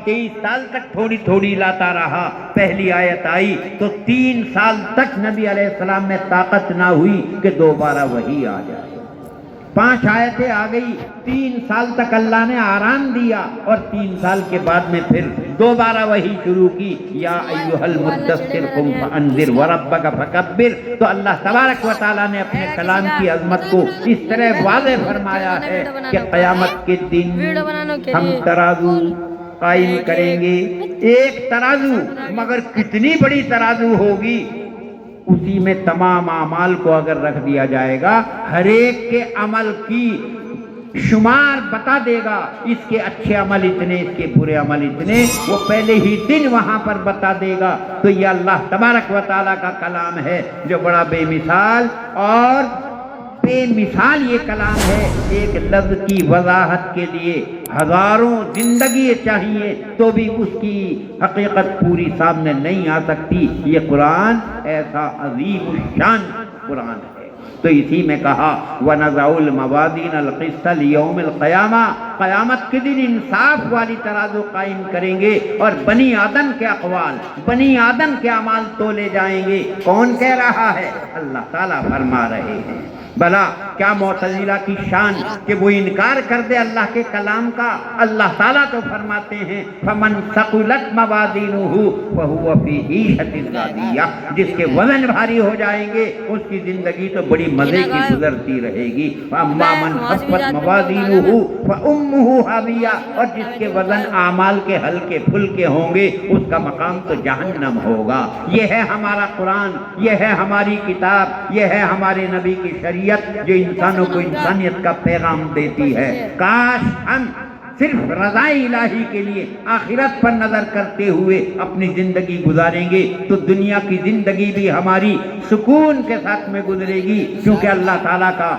23 سال تک تھوڑی تھوڑی لاتا رہا. پہلی آیت آئی تو 3 سال تک نبی علیہ السلام میں طاقت نہ ہوئی کہ دوبارہ وحی آ جائے. 5 آیتیں آ گئی. 3 سال تک اللہ نے آرام دیا اور 3 سال کے بعد میں پھر دوبارہ وحی شروع کی. یا ایھا المدثر قم فانذر وربک فکبر. تو اللہ تبارک و تعالیٰ نے اپنے کلام کی عظمت کو اس طرح واضح فرمایا ہے کہ قیامت کے دن ہم ترازو قائم کریں گے. ایک ترازو، مگر کتنی بڑی ترازو ہوگی. اسی میں تمام اعمال کو اگر رکھ دیا جائے گا، ہر ایک کے عمل کی شمار بتا دے گا. اس کے اچھے عمل اتنے، اس کے برے عمل اتنے، وہ پہلے ہی دن وہاں پر بتا دے گا. تو یہ اللہ تبارک و تعالیٰ کا کلام ہے جو بڑا بے مثال اور بے مثال یہ کلام ہے. ایک لفظ کی وضاحت کے لیے ہزاروں زندگی چاہیے تو بھی اس کی حقیقت پوری سامنے نہیں آ سکتی. یہ قرآن ایسا عظیم الشان قرآن ہے. تو اسی میں کہا وَنَضَعُ الْمَوَازِينَ الْقِسْطَ لِيَوْمِ الْقِيَامَةِ. قیامت کے دن انصاف والی ترازو قائم کریں گے اور بنی آدم کے اقوال، بنی آدم کے اعمال تولے جائیں گے. کون کہہ رہا ہے؟ اللہ تعالیٰ فرما رہے ہیں. بھلا کیا معتزلہ کی شان کہ وہ انکار کر دے اللہ کے کلام کا. اللہ تعالیٰ تو فرماتے ہیں فَمَنْ ثَقُلَتْ مَوَازِينُهُ فَهُوَ فِي عِيشَةٍ رَاضِيَّةٍ. جس کے وزن بھاری ہو جائیں گے اس کی زندگی تو بڑی مزے کی گزرتی رہے گی. وَأَمَّا مَنْ خَفَّتْ مَوَازِينُهُ فَأُمُّهُ هَاوِيَةٌ. اور جس کے وزن اعمال کے ہلکے پھلکے ہوں گے اس کا مقام تو جہنم ہوگا. یہ ہے ہمارا قرآن، یہ ہے ہماری کتاب، یہ ہے ہمارے نبی کی شریعت جو انسانوں کو انسانیت کا پیغام دیتی ہے. کاش ہم صرف رضا الہی کے لیے آخرت پر نظر کرتے ہوئے اپنی زندگی گزاریں گے تو دنیا کی زندگی بھی ہماری سکون کے ساتھ میں گزرے گی. کیونکہ اللہ تعالیٰ کا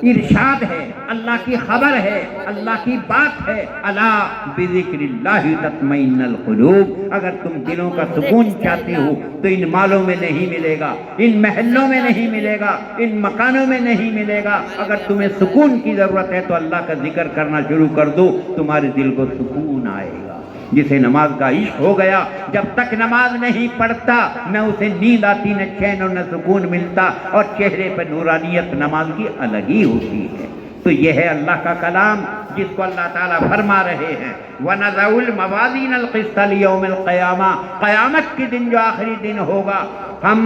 ارشاد ہے، اللہ کی خبر ہے، اللہ کی بات ہے الا بذکر اللہ تطمئن القلوب. اگر تم دلوں کا سکون چاہتے ہو تو ان مالوں میں نہیں ملے گا، ان محلوں میں نہیں ملے گا، ان مکانوں میں نہیں ملے گا. اگر تمہیں سکون کی ضرورت ہے تو اللہ کا ذکر کرنا شروع کر دو، تمہارے دل کو سکون آئے گا. جسے نماز کا عشق ہو گیا جب تک نماز نہیں پڑھتا نہ اسے نیند آتی، نہ چین اور نہ سکون ملتا، اور چہرے پہ نورانیت نماز کی الگ ہی ہوتی ہے. تو یہ ہے اللہ کا کلام جس کو اللہ تعالیٰ فرما رہے ہیں وَنَضَعُ الْمَوَازِينَ الْقِسْطَ لِيَوْمِ الْقِيَامَةِ. قیامت کے دن جو آخری دن ہوگا ہم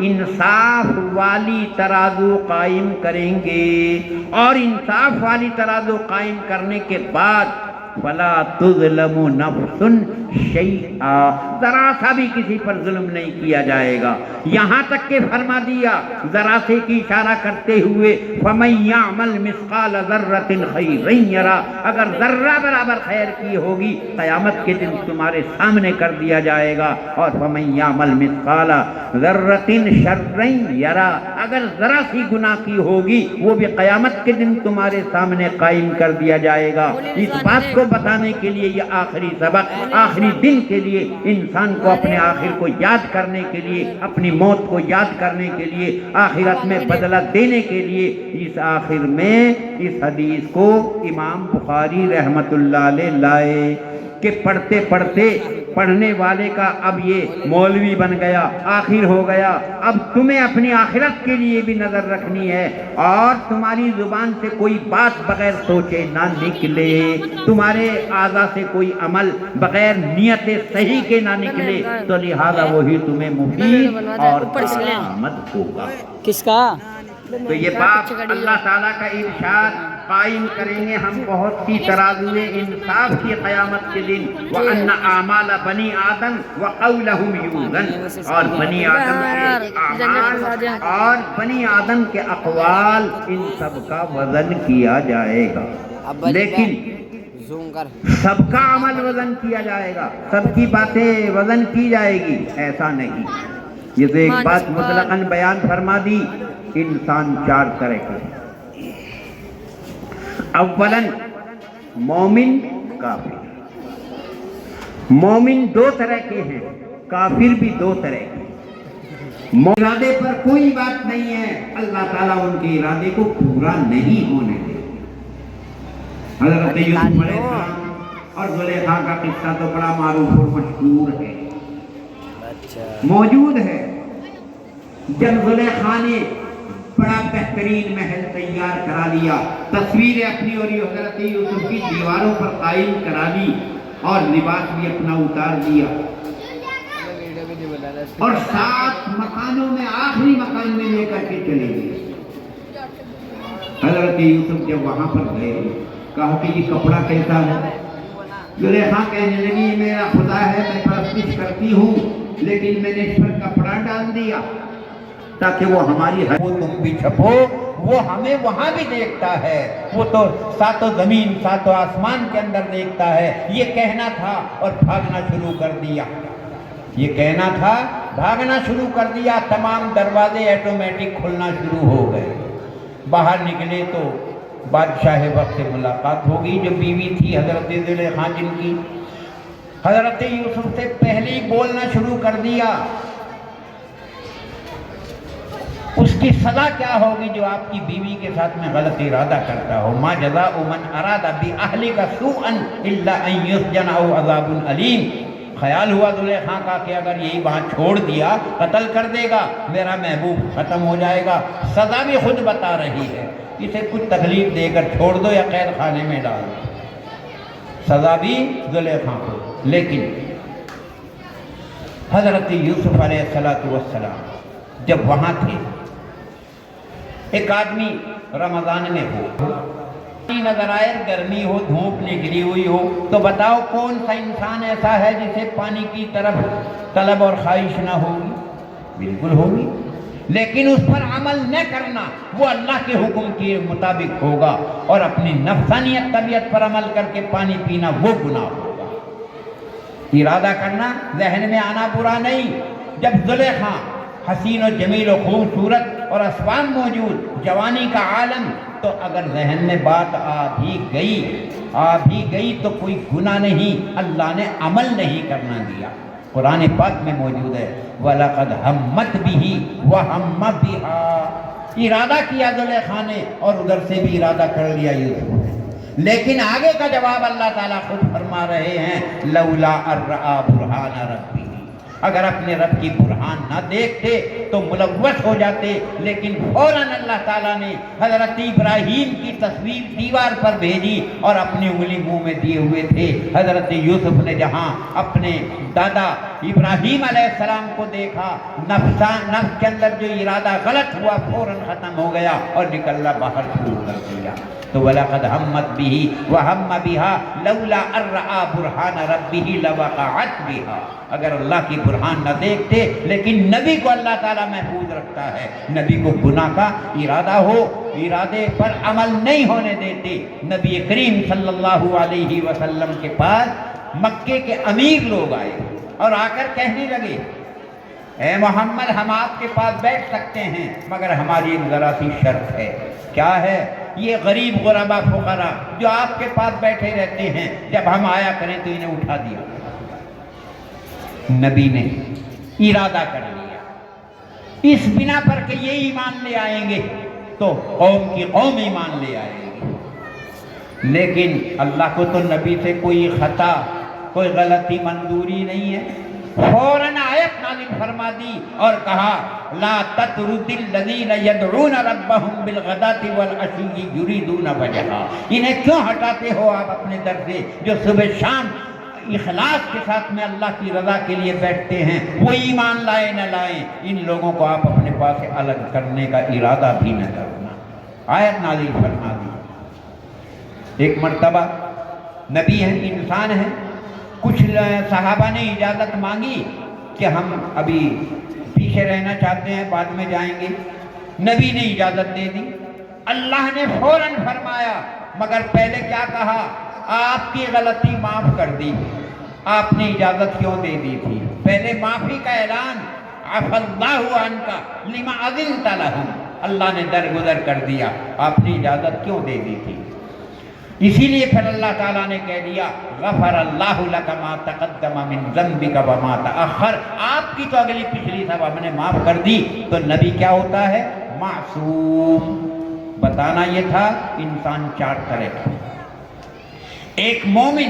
انصاف والی ترازو قائم کریں گے. اور انصاف والی ترازو قائم کرنے کے بعد فَلَا تُظْلَمُ نَفْسٌ شَيْئًا. ذرا سا بھی کسی پر ظلم نہیں کیا جائے گا. یہاں تک کہ فرما دیا ذرا سے کی اشارہ کرتے ہوئے فَمَن يَعْمَلْ مِثْقَالَ ذَرَّةٍ خَيْرًا يَرَهُ. اگر ذرہ برابر خیر کی ہوگی قیامت کے دن تمہارے سامنے کر دیا جائے گا. اور فَمَن يَعْمَلْ مِثْقَالَ ذَرَّةٍ شَرًّا يَرَهُ. اگر ذرا سی گناہ کی ہوگی وہ بھی قیامت کے دن تمہارے سامنے قائم کر دیا جائے گا. اس بات کو بتانے کے لیے یہ آخری سبق، آخری دن کے لیے انسان کو اپنے آخر کو یاد کرنے کے لیے، اپنی موت کو یاد کرنے کے لیے، آخرت میں بدلہ دینے کے لیے اس آخر میں اس حدیث کو امام بخاری رحمت اللہ علیہ لائے کہ پڑھتے پڑھتے پڑھنے والے کا اب یہ مولوی بن گیا، آخر ہو گیا. اب تمہیں اپنی آخرت کے لیے بھی نظر رکھنی ہے اور تمہاری زبان سے کوئی بات بغیر سوچے نہ نکلے، تمہارے اعضاء سے کوئی عمل بغیر نیت صحیح کے نہ نکلے. تو لہذا وہی تمہیں مفید اور کارآمد ہوگا. کس کا؟ تو یہ بات اللہ تعالیٰ کا ارشاد قائم کریں گے ہم بہت سی ترازویں انصاف کی قیامت کے دن. وَأَنَّ أَعْمَالَ بَنِي آدَمَ وَقَوْلَهُمْ يُوزَنُ. اور بنی آدم کے اعمال اور بنی آدم کے اقوال ان سب کا وزن کیا جائے گا. لیکن سب کا عمل وزن کیا جائے گا، سب کی باتیں وزن کی جائے گی ایسا نہیں. یہ تو ایک بات مطلقاً بیان فرما دی. انسان 4 طرح کے، اولاً مومن کافر. مومن 2 طرح کے ہیں، کافر بھی 2 طرح کے. ارادے پر کوئی بات نہیں ہے، اللہ تعالیٰ ان کے ارادے کو پورا نہیں ہونے دے. حضرت یوسف علیہ السلام اور زلیخا کا قصہ تو بڑا معروف اور مشہور ہے، موجود ہے۔ جب زلیخا نے بڑا بہترین محل تیار کرا لیا، تصویریں اپنی اور حضرت یوسف کی دیواروں پر قائم کرا لی، اور لباس بھی اپنا اتار دیا، اور 7 مکانوں میں آخری مکان میں لے کر کے چلے گئے۔ حضرت یوسف جب وہاں پر گئے، کہا کہ یہ کپڑا کیسا ہے؟ زلیخا کہنے لگی میرا خدا ہے، میں پرستش کرتی ہوں، لیکن میں نے اس پر کپڑا ڈال دیا تاکہ وہ ہماری تم بھی چھپو، وہ ہمیں وہاں بھی دیکھتا ہے، وہ تو 7 زمین 7 آسمان کے اندر دیکھتا ہے۔ یہ کہنا تھا اور بھاگنا شروع کر دیا، یہ کہنا تھا، بھاگنا شروع کر دیا۔ تمام دروازے آٹومیٹک کھلنا شروع ہو گئے۔ باہر نکلے تو بادشاہ وقت سے ملاقات ہوگی، جو بیوی تھی حضرت زلیخا جن کی۔ حضرت یوسف سے پہلے ہی بولنا شروع کر دیا، اس کی سزا کیا ہوگی جو آپ کی بیوی کے ساتھ میں غلط ارادہ کرتا ہو؟ ما جزاء من اراد باہلک سوءا الا ان یسجن او عذاب علیم۔ خیال ہوا زلیخا کا کہ اگر یہی بات چھوڑ دیا قتل کر دے گا، میرا محبوب ختم ہو جائے گا۔ سزا بھی خود بتا رہی ہے، اسے کچھ تکلیف دے کر چھوڑ دو یا قید خانے میں ڈال دو، سزا بھی زلیخا کو۔ لیکن حضرت یوسف علیہ السلام جب وہاں تھے، ایک آدمی رمضان میں ہو، نظر آئے، گرمی ہو، دھوپ نکلی ہوئی ہو، تو بتاؤ کون سا انسان ایسا ہے جسے پانی کی طرف طلب اور خواہش نہ ہوگی؟ بالکل ہوگی، لیکن اس پر عمل نہ کرنا وہ اللہ کے حکم کے مطابق ہوگا، اور اپنی نفسانیت طبیعت پر عمل کر کے پانی پینا وہ گناہ ہوگا۔ ارادہ کرنا، ذہن میں آنا برا نہیں۔ جب زلیخا حسین و جمیل و خوبصورت اور اسباب موجود، جوانی کا عالم، تو اگر ذہن میں بات آ بھی گئی تو کوئی گناہ نہیں، اللہ نے عمل نہیں کرنا دیا۔ قرآن پاک میں موجود ہے وَلَقَدْ هَمَّتْ بِهِ وَهَمَّ بِهَا، ارادہ کیا زلیخا نے اور ادھر سے بھی ارادہ کر لیا یوسف نے، لیکن آگے کا جواب اللہ تعالیٰ خود فرما رہے ہیں لولا ان رأى برہان ربہ، اگر اپنے رب کی برہان نہ دیکھتے تو ملوث ہو جاتے، لیکن فوراً اللہ تعالیٰ نے حضرت ابراہیم کی تصویر دیوار پر بھیجی اور اپنی انگلی منہ میں دیے ہوئے تھے۔ حضرت یوسف نے جہاں اپنے دادا ابراہیم علیہ السلام کو دیکھا، نفس کے اندر جو ارادہ غلط ہوا فوراً ختم ہو گیا اور نکلنا باہر شروع کر دیا۔ تو وَلَقَدْ هَمَّتْ بِهِ وَهَمَّ بِهَا لَوْلَا أَن رَّأَىٰ بُرْهَانَ رَبِّهِ لَوَقَعَتْ بِهَا، اگر اللہ کی برہان نہ دیکھتے، لیکن نبی کو اللہ تعالیٰ محفوظ رکھتا ہے، نبی کو گناہ کا ارادہ ہو، ارادے پر عمل نہیں ہونے دیتے۔ نبی کریم صلی اللہ علیہ وسلم کے پاس مکے کے امیر لوگ آئے اور آ کر کہنے لگے اے محمد ہم آپ کے پاس بیٹھ سکتے ہیں، مگر ہماری ایک ذرا سی شرط ہے۔ کیا ہے؟ یہ غریب غربا فقراء جو آپ کے پاس بیٹھے رہتے ہیں، جب ہم آیا کریں تو انہیں اٹھا دیا۔ نبی نے ارادہ کر لیا اس بنا پر کہ یہ ایمان لے آئیں گے تو قوم کی قوم ایمان لے آئے گی، لیکن اللہ کو تو نبی سے کوئی خطا، کوئی غلطی منظوری نہیں ہے۔ فوراً آیت نازل فرما دی اور کہا لا تطرد الذین یدعون ربهم بالغداۃ والعشی یریدون وجہہ، انہیں کیوں ہٹاتے ہو آپ اپنے در سے جو صبح شام اخلاص کے ساتھ میں اللہ کی رضا کے لیے بیٹھتے ہیں، وہ ایمان لائے نہ لائیں، ان لوگوں کو آپ اپنے پاس سے الگ کرنے کا ارادہ بھی نہ کرنا۔ آیت نازل فرما دی۔ ایک مرتبہ نبی ہیں، انسان ہیں، کچھ صحابہ نے اجازت مانگی کہ ہم ابھی پیچھے رہنا چاہتے ہیں، بعد میں جائیں گے۔ نبی نے اجازت دے دی، اللہ نے فوراً فرمایا مگر پہلے کیا کہا؟ آپ کی غلطی معاف کر دی، آپ نے اجازت کیوں دے دی تھی؟ پہلے معافی کا اعلان، عفا اللہ عنک لما اذنت لہم، اللہ نے درگزر کر دیا، آپ نے اجازت کیوں دے دی تھی؟ اسی لیے پھر اللہ تعالیٰ نے کہہ دیا غفر اللہ لک ما تقدم من ذنبک وما تأخر، آپ کی تو اگلی پچھلی سب ہم نے معاف کر دی۔ تو نبی کیا ہوتا ہے؟ معصوم۔ بتانا یہ تھا انسان 4 طرح کا، ایک مومن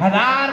1000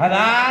1000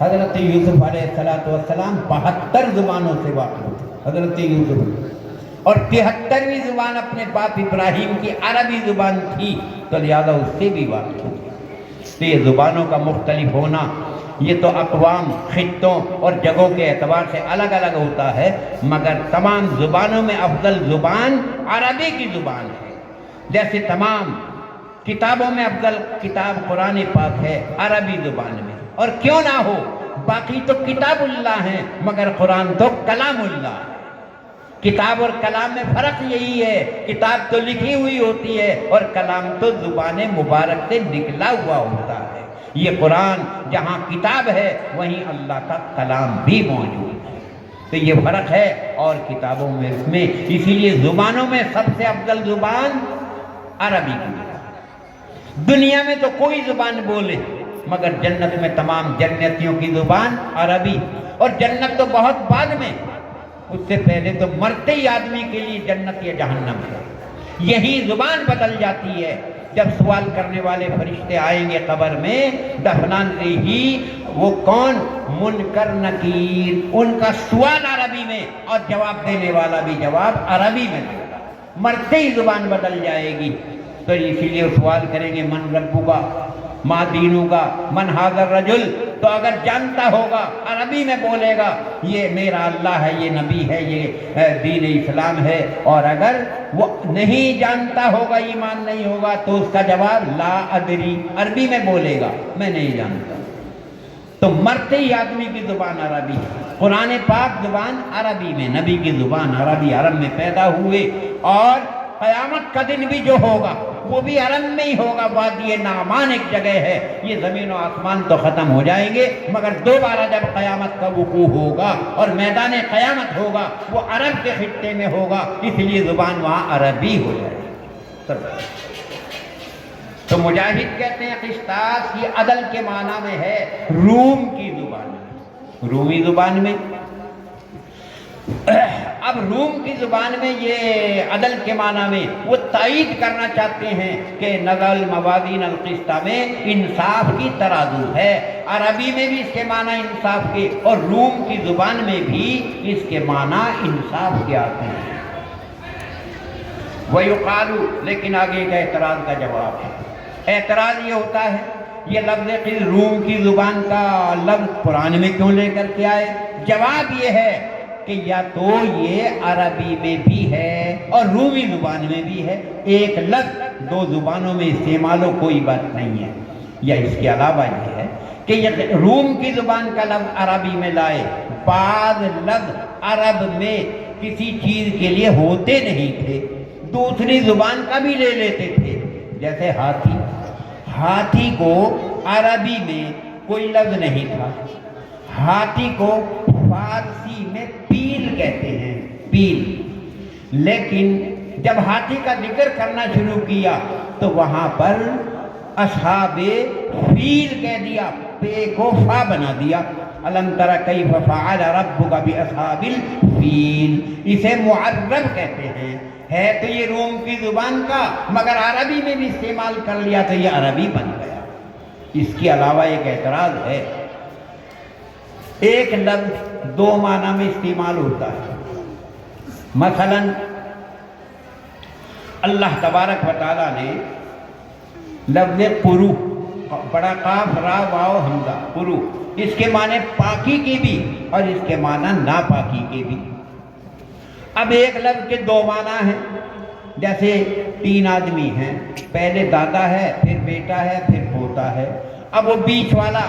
حضرت یوسف علیہ السلام 72 زبانوں سے واقف تھے حضرت یوسف، اور 73ویں زبان اپنے باپ ابراہیم کی عربی زبان تھی، تو لہذا اس سے بھی واقف تھے۔ تو یہ زبانوں کا مختلف ہونا، یہ تو اقوام، خطوں اور جگہوں کے اعتبار سے الگ الگ ہوتا ہے، مگر تمام زبانوں میں افضل زبان عربی کی زبان ہے۔ جیسے تمام کتابوں میں افضل کتاب قرآن پاک ہے عربی زبان میں، اور کیوں نہ ہو، باقی تو کتاب اللہ ہیں مگر قرآن تو کلام اللہ ہے۔ کتاب اور کلام میں فرق یہی ہے، کتاب تو لکھی ہوئی ہوتی ہے اور کلام تو زبان مبارک سے نکلا ہوا ہوتا ہے۔ یہ قرآن جہاں کتاب ہے وہیں اللہ کا کلام بھی موجود ہے، تو یہ فرق ہے اور کتابوں میں اس میں، اسی لیے زبانوں میں سب سے افضل زبان عربی کی ہے۔ دنیا میں تو کوئی زبان بولے مگر جنت میں تمام جنتیوں کی زبان عربی، اور جنت تو بہت بعد میں، اس سے پہلے تو مرتے ہی آدمی کے لیے جنت یا جہنم ہے۔ یہی زبان بدل جاتی ہے جب سوال کرنے والے فرشتے آئیں گے قبر میں، دفنانے ہی وہ کون؟ منکر نکیر، ان کا سوال عربی میں اور جواب دینے والا بھی جواب عربی میں دے گا، مرتے ہی زبان بدل جائے گی۔ تو اسی لیے سوال کریں گے من ربک ما دینک من ھذا الرجل، تو اگر جانتا ہوگا عربی میں بولے گا یہ میرا اللہ ہے، یہ نبی ہے، یہ دین اسلام ہے، اور اگر وہ نہیں جانتا ہوگا، ایمان نہیں ہوگا، تو اس کا جواب لا ادری عربی میں بولے گا، میں نہیں جانتا۔ تو مرتے ہی آدمی کی زبان عربی ہے، قرآن پاک زبان عربی میں، نبی کی زبان عربی، عرب میں پیدا ہوئے، اور قیامت کا دن بھی جو ہوگا وہ بھی عرب میں ہی ہوگا۔ وادی نعمان ایک جگہ ہے، یہ زمین و آسمان تو ختم ہو جائیں گے مگر دوبارہ جب قیامت کا وقوع ہوگا اور میدان قیامت ہوگا وہ عرب کے خطے میں ہوگا، اس لیے زبان وہاں عربی ہو جائے گی۔ تو مجاہد کہتے ہیں قسطاس یہ عدل کے معنی میں ہے روم کی زبان میں، رومی زبان میں۔ اب روم کی زبان میں یہ عدل کے معنی میں وہ تائید کرنا چاہتے ہیں کہ نزل الموازین القسط میں انصاف کی ترازو ہے، عربی میں بھی اس کے معنی انصاف کے، اور روم کی زبان میں بھی اس کے معنی انصاف کے آتے ہیں۔ وَيُقَالُ، لیکن آگے ایک اعتراض کا جواب ہے۔ اعتراض یہ ہوتا ہے یہ لفظ روم کی زبان کا لفظ قرآن میں کیوں لے کر کے آئے؟ جواب یہ ہے کہ یا تو یہ عربی میں بھی ہے اور رومی زبان میں بھی ہے، ایک لفظ دو زبانوں میں استعمال ہو کوئی بات نہیں ہے، یا اس کے علاوہ یہ ہے کہ یہ روم کی زبان کا لفظ عربی میں لائے، بعض لفظ عرب میں کسی چیز کے لیے ہوتے نہیں تھے، دوسری زبان کا بھی لے لیتے تھے، جیسے ہاتھی، ہاتھی کو عربی میں کوئی لفظ نہیں تھا، ہاتھی کو فارسی میں پیل کہتے ہیں، پیل، لیکن جب ہاتھی کا ذکر کرنا شروع کیا تو وہاں پر اصحاب فیل کہہ دیا، پے کو فا بنا دیا، الم تر کیف فعل ربک باصحاب الفیل، اسے معرب کہتے ہیں، ہے تو یہ روم کی زبان کا مگر عربی میں بھی استعمال کر لیا تو یہ عربی بن گیا۔ اس کے علاوہ ایک اعتراض ہے، ایک لفظ دو معنی میں استعمال ہوتا ہے، مثلا اللہ تبارک و تعالیٰ نے لفظ قرو، بڑا قاف را واو حمزہ، قرو، اس کے معنی پاکی کے بھی اور اس کے معنی ناپاکی کے بھی۔ اب ایک لفظ کے دو معنی ہیں، جیسے تین آدمی ہیں، پہلے دادا ہے، پھر بیٹا ہے، پھر پوتا ہے، اب وہ بیچ والا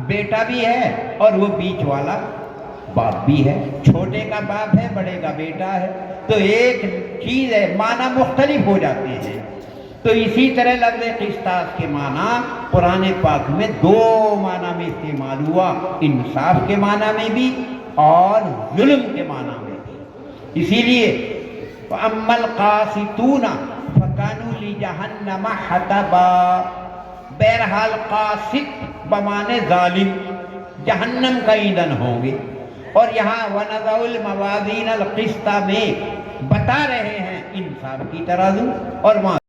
بیٹا بھی ہے اور وہ بیچ والا باپ بھی ہے، چھوٹے کا باپ ہے، بڑے کا بیٹا ہے، تو ایک چیز ہے، معنی مختلف ہو جاتے ہیں۔ تو اسی طرح لفظ قسطاس کے معنی قرآن پاک میں دو معنی میں استعمال ہوا، انصاف کے معنی میں بھی اور ظلم کے معنی میں بھی، اسی لیے فَأَمَّا الْقَاسِطُونَ فَكَانُوا لِجَهَنَّمَ حَطَبًا، بہرحال قاسط بمانے ظالم جہنم کا ایندھن ہوں گے، اور یہاں وَنَضَعُ الْمَوَازِينَ الْقِسْطَ میں بتا رہے ہیں انصاف کی ترازو، اور وہاں